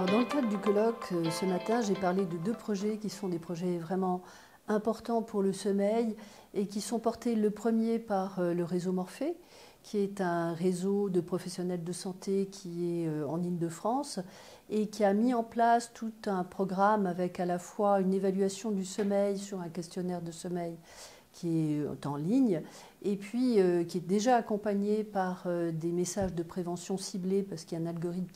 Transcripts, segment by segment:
Alors, dans le cadre du colloque, ce matin, j'ai parlé de deux projets qui sont des projets vraiment importants pour le sommeil et qui sont portés le premier par le réseau Morphée, qui est un réseau de professionnels de santé qui est en Île-de-France et qui a mis en place tout un programme avec à la fois une évaluation du sommeil sur un questionnaire de sommeil qui est en ligne, et puis qui est déjà accompagné par des messages de prévention ciblés, parce qu'il y a un algorithme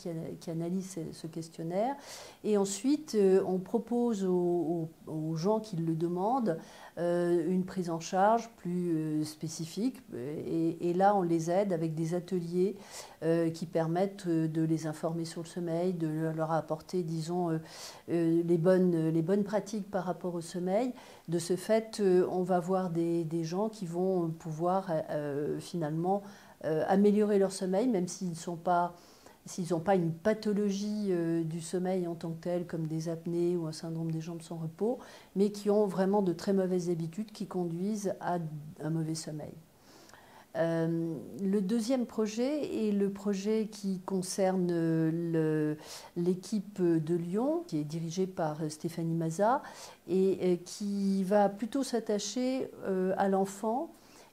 qui analyse ce questionnaire. Et ensuite, on propose aux gens qui le demandent une prise en charge plus spécifique. Et là, on les aide avec des ateliers qui permettent de les informer sur le sommeil, de leur apporter, disons, les bonnes pratiques par rapport au sommeil. De ce fait, on va voir des gens qui vont pouvoir finalement améliorer leur sommeil, même s'ils n'ont pas une pathologie du sommeil en tant que telle, comme des apnées ou un syndrome des jambes sans repos, mais qui ont vraiment de très mauvaises habitudes qui conduisent à un mauvais sommeil. Le deuxième projet est le projet qui concerne l'équipe de Lyon, qui est dirigée par Stéphanie Mazat, et qui va plutôt s'attacher à l'enfant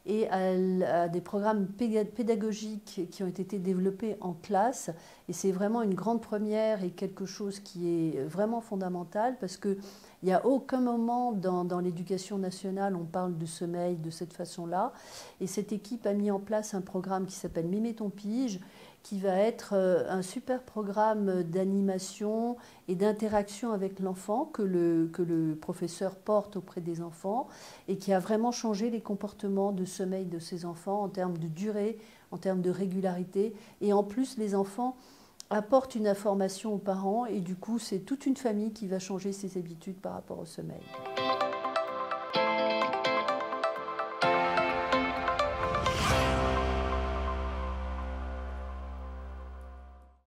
et à des programmes pédagogiques qui ont été développés en classe. Et c'est vraiment une grande première et quelque chose qui est vraiment fondamental, parce qu'il n'y a aucun moment dans l'éducation nationale on parle de sommeil de cette façon-là. Et cette équipe a mis en place un programme qui s'appelle Mémé ton pige, qui va être un super programme d'animation et d'interaction avec l'enfant que le professeur porte auprès des enfants et qui a vraiment changé les comportements de sommeil de ces enfants en termes de durée, en termes de régularité. Et en plus, les enfants apportent une information aux parents et du coup, c'est toute une famille qui va changer ses habitudes par rapport au sommeil.